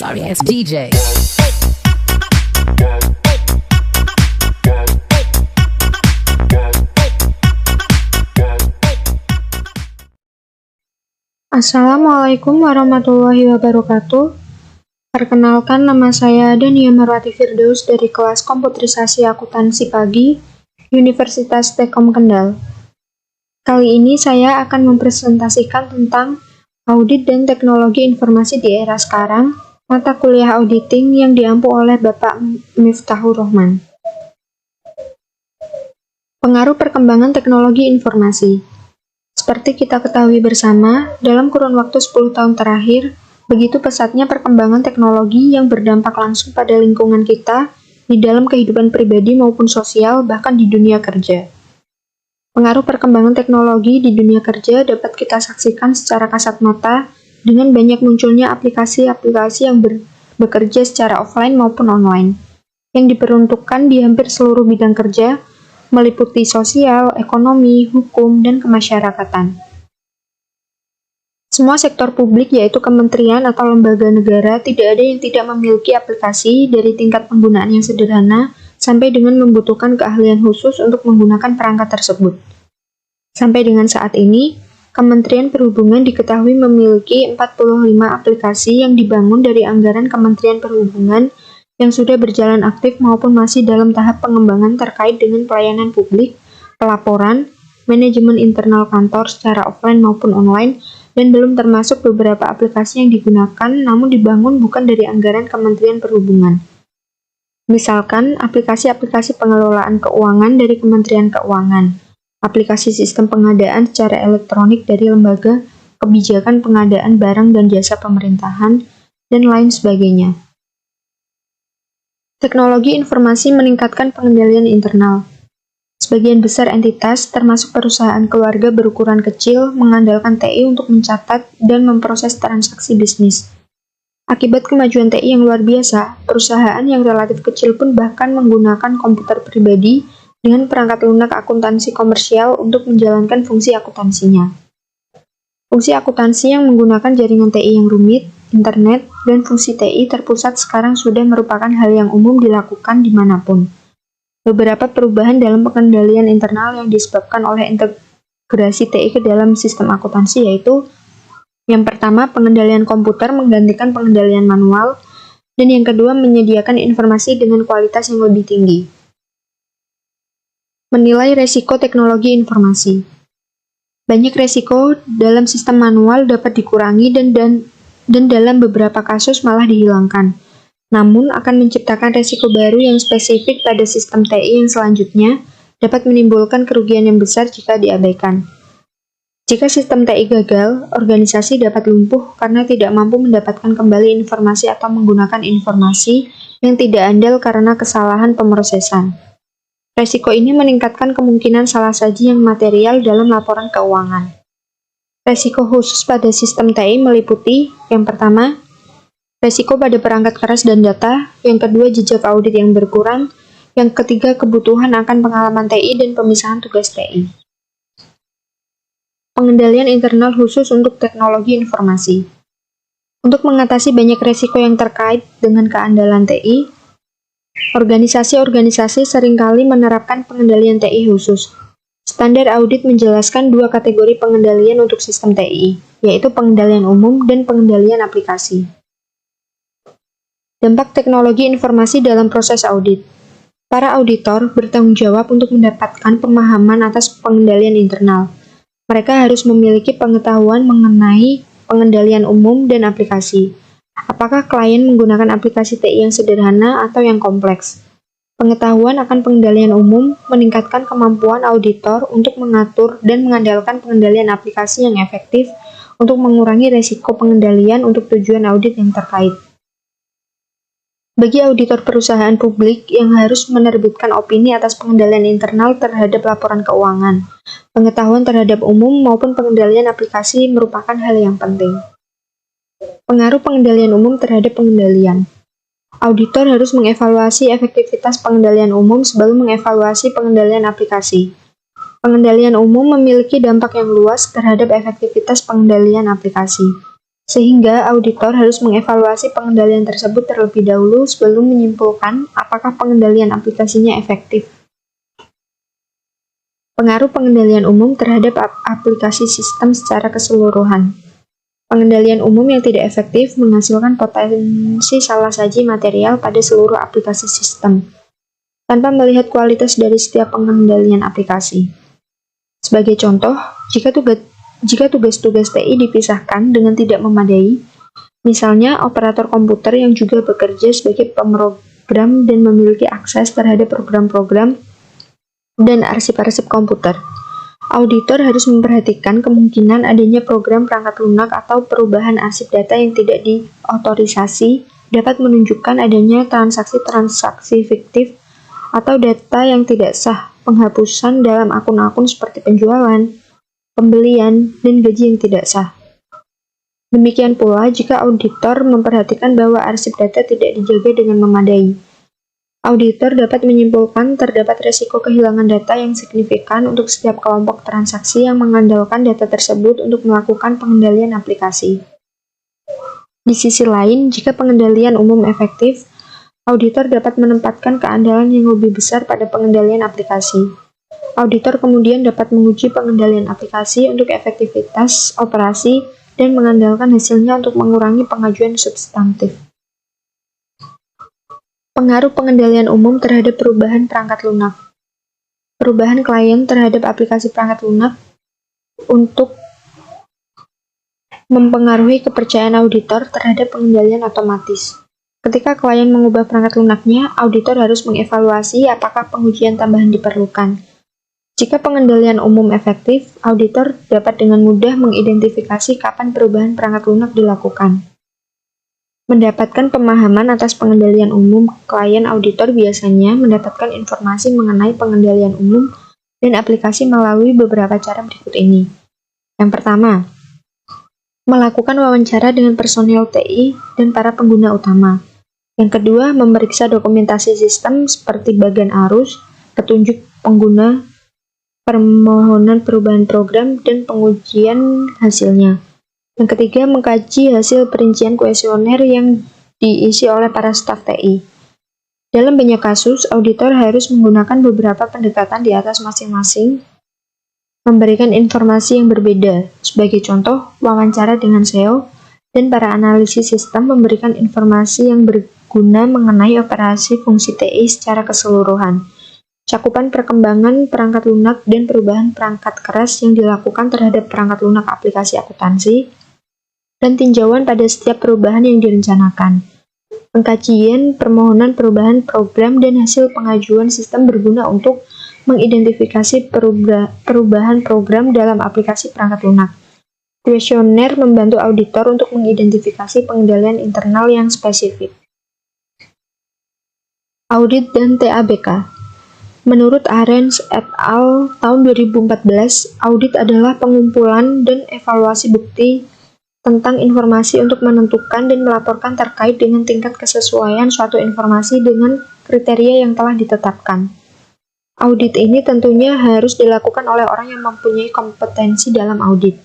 Sorry, it's DJ. Assalamualaikum warahmatullahi wabarakatuh. Perkenalkan, nama saya Dania Marwati Firdaus dari kelas Komputerisasi Akuntansi Pagi, Universitas Tekkom Kendal. Kali ini saya akan mempresentasikan tentang audit dan teknologi informasi di era sekarang, mata kuliah auditing yang diampu oleh Bapak Miftahur Rahman. Pengaruh perkembangan teknologi informasi. Seperti kita ketahui bersama, dalam kurun waktu 10 tahun terakhir, begitu pesatnya perkembangan teknologi yang berdampak langsung pada lingkungan kita di dalam kehidupan pribadi maupun sosial, bahkan di dunia kerja. Pengaruh perkembangan teknologi di dunia kerja dapat kita saksikan secara kasat mata dengan banyak munculnya aplikasi-aplikasi yang bekerja secara offline maupun online, yang diperuntukkan di hampir seluruh bidang kerja, meliputi sosial, ekonomi, hukum, dan kemasyarakatan. Semua sektor publik, yaitu kementerian atau lembaga negara, tidak ada yang tidak memiliki aplikasi dari tingkat penggunaan yang sederhana sampai dengan membutuhkan keahlian khusus untuk menggunakan perangkat tersebut. Sampai dengan saat ini, Kementerian Perhubungan diketahui memiliki 45 aplikasi yang dibangun dari anggaran Kementerian Perhubungan yang sudah berjalan aktif maupun masih dalam tahap pengembangan terkait dengan pelayanan publik, pelaporan, manajemen internal kantor secara offline maupun online, dan belum termasuk beberapa aplikasi yang digunakan namun dibangun bukan dari anggaran Kementerian Perhubungan. Misalkan, aplikasi-aplikasi pengelolaan keuangan dari Kementerian Keuangan, aplikasi sistem pengadaan secara elektronik dari lembaga kebijakan pengadaan barang dan jasa pemerintahan, dan lain sebagainya. Teknologi informasi meningkatkan pengendalian internal. Sebagian besar entitas, termasuk perusahaan keluarga berukuran kecil, mengandalkan TI untuk mencatat dan memproses transaksi bisnis. Akibat kemajuan TI yang luar biasa, perusahaan yang relatif kecil pun bahkan menggunakan komputer pribadi dengan perangkat lunak akuntansi komersial untuk menjalankan fungsi akuntansinya. Fungsi akuntansi yang menggunakan jaringan TI yang rumit, internet, dan fungsi TI terpusat sekarang sudah merupakan hal yang umum dilakukan dimanapun. Beberapa perubahan dalam pengendalian internal yang disebabkan oleh integrasi TI ke dalam sistem akuntansi yaitu: yang pertama, pengendalian komputer menggantikan pengendalian manual, dan yang kedua, menyediakan informasi dengan kualitas yang lebih tinggi. Menilai resiko teknologi informasi. Banyak resiko dalam sistem manual dapat dikurangi dan dalam beberapa kasus malah dihilangkan. Namun, akan menciptakan resiko baru yang spesifik pada sistem TI yang selanjutnya dapat menimbulkan kerugian yang besar jika diabaikan. Jika sistem TI gagal, organisasi dapat lumpuh karena tidak mampu mendapatkan kembali informasi atau menggunakan informasi yang tidak andal karena kesalahan pemrosesan. Resiko ini meningkatkan kemungkinan salah saji yang material dalam laporan keuangan. Resiko khusus pada sistem TI meliputi: yang pertama, resiko pada perangkat keras dan data, yang kedua, jejak audit yang berkurang, yang ketiga, kebutuhan akan pengalaman TI dan pemisahan tugas TI. Pengendalian internal khusus untuk teknologi informasi. Untuk mengatasi banyak resiko yang terkait dengan keandalan TI, organisasi-organisasi seringkali menerapkan pengendalian TI khusus. Standar audit menjelaskan dua kategori pengendalian untuk sistem TI, yaitu pengendalian umum dan pengendalian aplikasi. Dampak teknologi informasi dalam proses audit. Para auditor bertanggung jawab untuk mendapatkan pemahaman atas pengendalian internal. Mereka harus memiliki pengetahuan mengenai pengendalian umum dan aplikasi. Apakah klien menggunakan aplikasi TI yang sederhana atau yang kompleks? Pengetahuan akan pengendalian umum meningkatkan kemampuan auditor untuk mengatur dan mengandalkan pengendalian aplikasi yang efektif untuk mengurangi resiko pengendalian untuk tujuan audit yang terkait. Bagi auditor perusahaan publik yang harus menerbitkan opini atas pengendalian internal terhadap laporan keuangan, pengetahuan terhadap umum maupun pengendalian aplikasi merupakan hal yang penting. Pengaruh pengendalian umum terhadap pengendalian. Auditor harus mengevaluasi efektivitas pengendalian umum sebelum mengevaluasi pengendalian aplikasi. Pengendalian umum memiliki dampak yang luas terhadap efektivitas pengendalian aplikasi. Sehingga auditor harus mengevaluasi pengendalian tersebut terlebih dahulu sebelum menyimpulkan apakah pengendalian aplikasinya efektif. Pengaruh pengendalian umum terhadap aplikasi sistem secara keseluruhan. Pengendalian umum yang tidak efektif menghasilkan potensi salah saji material pada seluruh aplikasi sistem, tanpa melihat kualitas dari setiap pengendalian aplikasi. Sebagai contoh, jika tugas-tugas TI dipisahkan dengan tidak memadai, misalnya operator komputer yang juga bekerja sebagai pemrogram dan memiliki akses terhadap program-program dan arsip-arsip komputer, auditor harus memperhatikan kemungkinan adanya program perangkat lunak atau perubahan arsip data yang tidak diotorisasi dapat menunjukkan adanya transaksi-transaksi fiktif atau data yang tidak sah, penghapusan dalam akun-akun seperti penjualan, pembelian, dan gaji yang tidak sah. Demikian pula jika auditor memperhatikan bahwa arsip data tidak dijaga dengan memadai. Auditor dapat menyimpulkan terdapat risiko kehilangan data yang signifikan untuk setiap kelompok transaksi yang mengandalkan data tersebut untuk melakukan pengendalian aplikasi. Di sisi lain, jika pengendalian umum efektif, auditor dapat menempatkan keandalan yang lebih besar pada pengendalian aplikasi. Auditor kemudian dapat menguji pengendalian aplikasi untuk efektivitas operasi dan mengandalkan hasilnya untuk mengurangi pengajuan substantif. Pengaruh pengendalian umum terhadap perubahan perangkat lunak. Perubahan klien terhadap aplikasi perangkat lunak untuk mempengaruhi kepercayaan auditor terhadap pengendalian otomatis. Ketika klien mengubah perangkat lunaknya, auditor harus mengevaluasi apakah pengujian tambahan diperlukan. Jika pengendalian umum efektif, auditor dapat dengan mudah mengidentifikasi kapan perubahan perangkat lunak dilakukan. Mendapatkan pemahaman atas pengendalian umum, klien auditor biasanya mendapatkan informasi mengenai pengendalian umum dan aplikasi melalui beberapa cara berikut ini. Yang pertama, melakukan wawancara dengan personil TI dan para pengguna utama. Yang kedua, memeriksa dokumentasi sistem seperti bagan arus, petunjuk pengguna, permohonan perubahan program, dan pengujian hasilnya. Yang ketiga, mengkaji hasil perincian kuesioner yang diisi oleh para staf TI. Dalam banyak kasus, auditor harus menggunakan beberapa pendekatan di atas masing-masing, memberikan informasi yang berbeda. Sebagai contoh, wawancara dengan SEO dan para analisis sistem memberikan informasi yang berguna mengenai operasi fungsi TI secara keseluruhan. Cakupan perkembangan perangkat lunak dan perubahan perangkat keras yang dilakukan terhadap perangkat lunak aplikasi akuntansi, dan tinjauan pada setiap perubahan yang direncanakan. Pengkajian permohonan perubahan program dan hasil pengajuan sistem berguna untuk mengidentifikasi perubahan program dalam aplikasi perangkat lunak. Kuesioner membantu auditor untuk mengidentifikasi pengendalian internal yang spesifik. Audit dan TABK. Menurut Arens et al. Tahun 2014, audit adalah pengumpulan dan evaluasi bukti tentang informasi untuk menentukan dan melaporkan terkait dengan tingkat kesesuaian suatu informasi dengan kriteria yang telah ditetapkan. Audit ini tentunya harus dilakukan oleh orang yang mempunyai kompetensi dalam audit.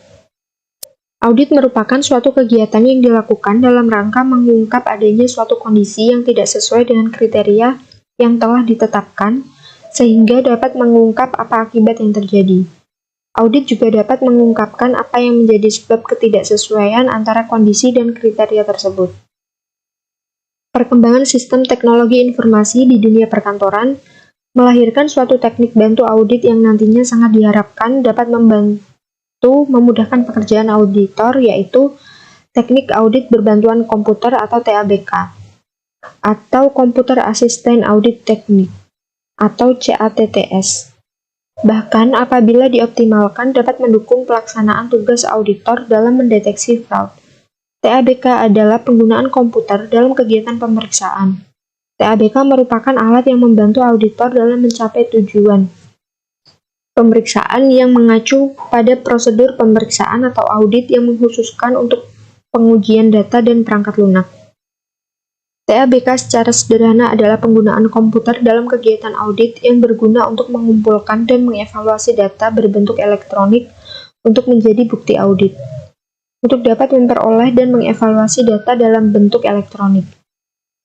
Audit merupakan suatu kegiatan yang dilakukan dalam rangka mengungkap adanya suatu kondisi yang tidak sesuai dengan kriteria yang telah ditetapkan, sehingga dapat mengungkap apa akibat yang terjadi. Audit juga dapat mengungkapkan apa yang menjadi sebab ketidaksesuaian antara kondisi dan kriteria tersebut. Perkembangan sistem teknologi informasi di dunia perkantoran melahirkan suatu teknik bantu audit yang nantinya sangat diharapkan dapat memudahkan pekerjaan auditor, yaitu teknik audit berbantuan komputer atau TABK, atau Computer Assisted Audit Technique, atau CATTS. Bahkan apabila dioptimalkan dapat mendukung pelaksanaan tugas auditor dalam mendeteksi fraud. TABK adalah penggunaan komputer dalam kegiatan pemeriksaan. TABK merupakan alat yang membantu auditor dalam mencapai tujuan pemeriksaan yang mengacu pada prosedur pemeriksaan atau audit yang mengkhususkan untuk pengujian data dan perangkat lunak. TABK secara sederhana adalah penggunaan komputer dalam kegiatan audit yang berguna untuk mengumpulkan dan mengevaluasi data berbentuk elektronik untuk menjadi bukti audit. untuk dapat memperoleh dan mengevaluasi data dalam bentuk elektronik.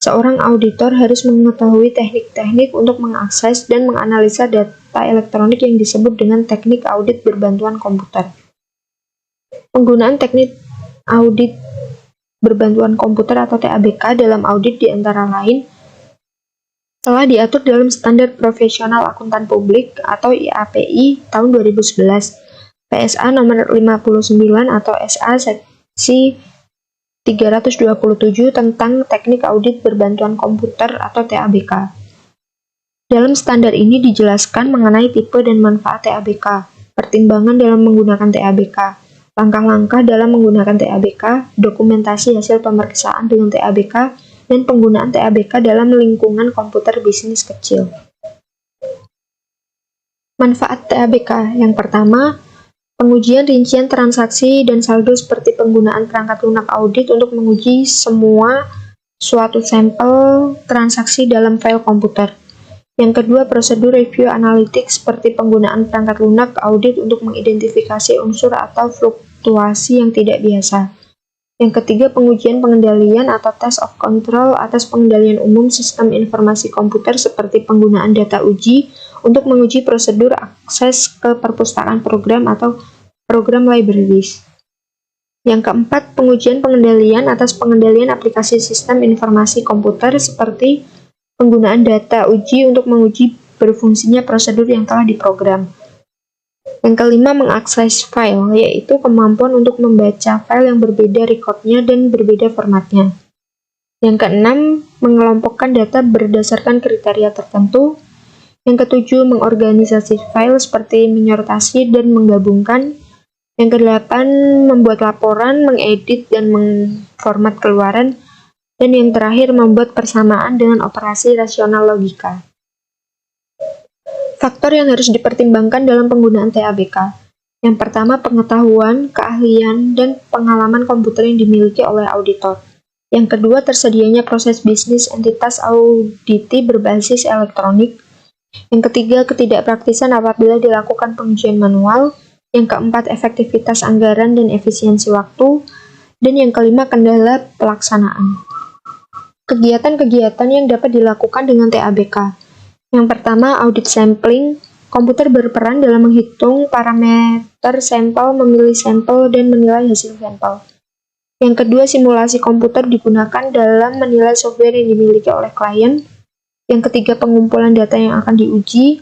Seorang auditor harus mengetahui teknik-teknik untuk mengakses dan menganalisa data elektronik yang disebut dengan teknik audit berbantuan komputer. Penggunaan teknik audit berbantuan komputer atau TABK dalam audit di antara lain telah diatur dalam Standar Profesional Akuntan Publik atau IAPI tahun 2011, PSA nomor 59 atau SA seksi 327 tentang teknik audit berbantuan komputer atau TABK. Dalam standar ini dijelaskan mengenai tipe dan manfaat TABK, pertimbangan dalam menggunakan TABK, langkah-langkah dalam menggunakan TABK, dokumentasi hasil pemeriksaan dengan TABK, dan penggunaan TABK dalam lingkungan komputer bisnis kecil. Manfaat TABK yang pertama, pengujian rincian transaksi dan saldo seperti penggunaan perangkat lunak audit untuk menguji semua suatu sampel transaksi dalam file komputer. Yang kedua, prosedur review analitik seperti penggunaan perangkat lunak audit untuk mengidentifikasi unsur atau fluktuasi yang tidak biasa. Yang ketiga, pengujian pengendalian atau test of control atas pengendalian umum sistem informasi komputer seperti penggunaan data uji untuk menguji prosedur akses ke perpustakaan program atau program libraries. Yang keempat, pengujian pengendalian atas pengendalian aplikasi sistem informasi komputer seperti penggunaan data uji untuk menguji berfungsinya prosedur yang telah diprogram. Yang kelima, mengakses file, yaitu kemampuan untuk membaca file yang berbeda rekodnya dan berbeda formatnya. Yang keenam, mengelompokkan data berdasarkan kriteria tertentu. Yang ketujuh, mengorganisasi file seperti menyortasi dan menggabungkan. Yang kedelapan, membuat laporan, mengedit dan mengformat keluaran. Dan yang terakhir, membuat persamaan dengan operasi rasional logika. Faktor yang harus dipertimbangkan dalam penggunaan TABK. Yang pertama, pengetahuan, keahlian, dan pengalaman komputer yang dimiliki oleh auditor. Yang kedua, tersedianya proses bisnis entitas auditi berbasis elektronik. Yang ketiga, ketidakpraktisan apabila dilakukan pengujian manual. Yang keempat, efektivitas anggaran dan efisiensi waktu. Dan yang kelima, kendala pelaksanaan. Kegiatan-kegiatan yang dapat dilakukan dengan TABK. Yang pertama, audit sampling. Komputer berperan dalam menghitung parameter sampel, memilih sampel, dan menilai hasil sampel. Yang kedua, simulasi komputer digunakan dalam menilai software yang dimiliki oleh klien. Yang ketiga, pengumpulan data yang akan diuji.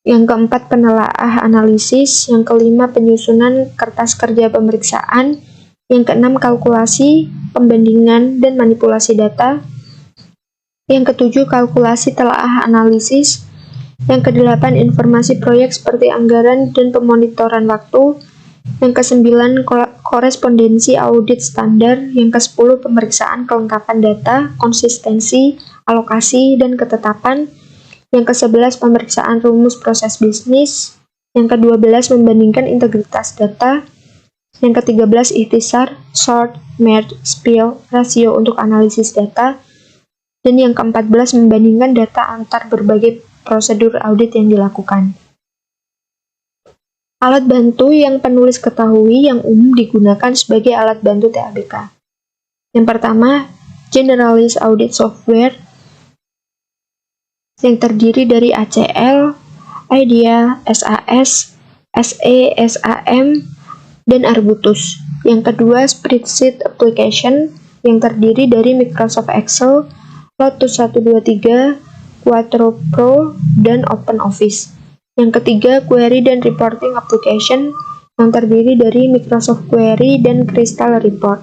Yang keempat, penelaah analisis. Yang kelima, penyusunan kertas kerja pemeriksaan. Yang keenam, kalkulasi, pembandingan, dan manipulasi data. Yang ketujuh, kalkulasi telaah analisis. Yang kedelapan, informasi proyek seperti anggaran dan pemonitoran waktu. Yang kesembilan, korespondensi audit standar. Yang kesepuluh, pemeriksaan kelengkapan data, konsistensi, alokasi, dan ketetapan. Yang kesebelas, pemeriksaan rumus proses bisnis. Yang kedua-belas, membandingkan integritas data. Yang ke-13, ikhtisar, sort, merge, spill, rasio untuk analisis data. Dan yang ke-14, membandingkan data antar berbagai prosedur audit yang dilakukan. Alat bantu yang penulis ketahui yang umum digunakan sebagai alat bantu TABK. Yang pertama, Generalist Audit Software yang terdiri dari ACL, IDEA, SAS, SE, SAM, dan Arbutus. Yang kedua, Spreadsheet Application yang terdiri dari Microsoft Excel, Lotus 123, Quattro Pro, dan OpenOffice. Yang ketiga, Query dan Reporting Application yang terdiri dari Microsoft Query dan Crystal Report.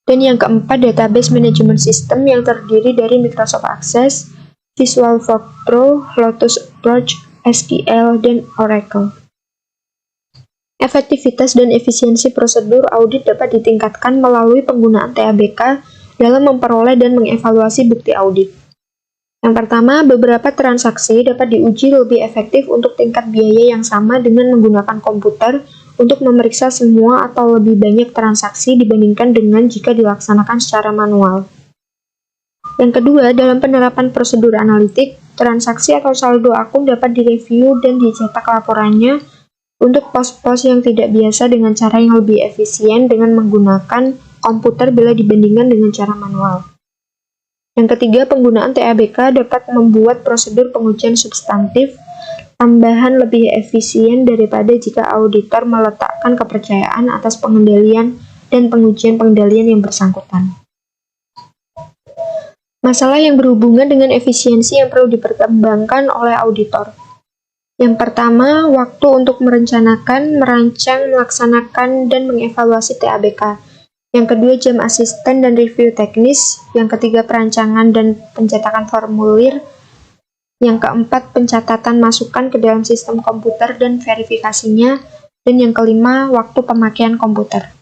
Dan yang keempat, Database Management System yang terdiri dari Microsoft Access, VisualForce Pro, Lotus Approach, SQL, dan Oracle. Efektivitas dan efisiensi prosedur audit dapat ditingkatkan melalui penggunaan TABK dalam memperoleh dan mengevaluasi bukti audit. Yang pertama, beberapa transaksi dapat diuji lebih efektif untuk tingkat biaya yang sama dengan menggunakan komputer untuk memeriksa semua atau lebih banyak transaksi dibandingkan dengan jika dilaksanakan secara manual. Yang kedua, dalam penerapan prosedur analitik, transaksi atau saldo akun dapat direview dan dicetak laporannya untuk pos-pos yang tidak biasa dengan cara yang lebih efisien dengan menggunakan komputer bila dibandingkan dengan cara manual. Yang ketiga, penggunaan TABK dapat membuat prosedur pengujian substantif tambahan lebih efisien daripada jika auditor meletakkan kepercayaan atas pengendalian dan pengujian pengendalian yang bersangkutan. Masalah yang berhubungan dengan efisiensi yang perlu dipertimbangkan oleh auditor. Yang pertama, waktu untuk merencanakan, merancang, melaksanakan, dan mengevaluasi TABK. Yang kedua, jam asisten dan review teknis. Yang ketiga, perancangan dan pencetakan formulir. Yang keempat, pencatatan masukan ke dalam sistem komputer dan verifikasinya. Dan yang kelima, waktu pemakaian komputer.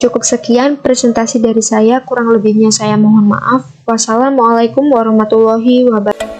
Cukup sekian presentasi dari saya, kurang lebihnya saya mohon maaf. Wassalamualaikum warahmatullahi wabarakatuh.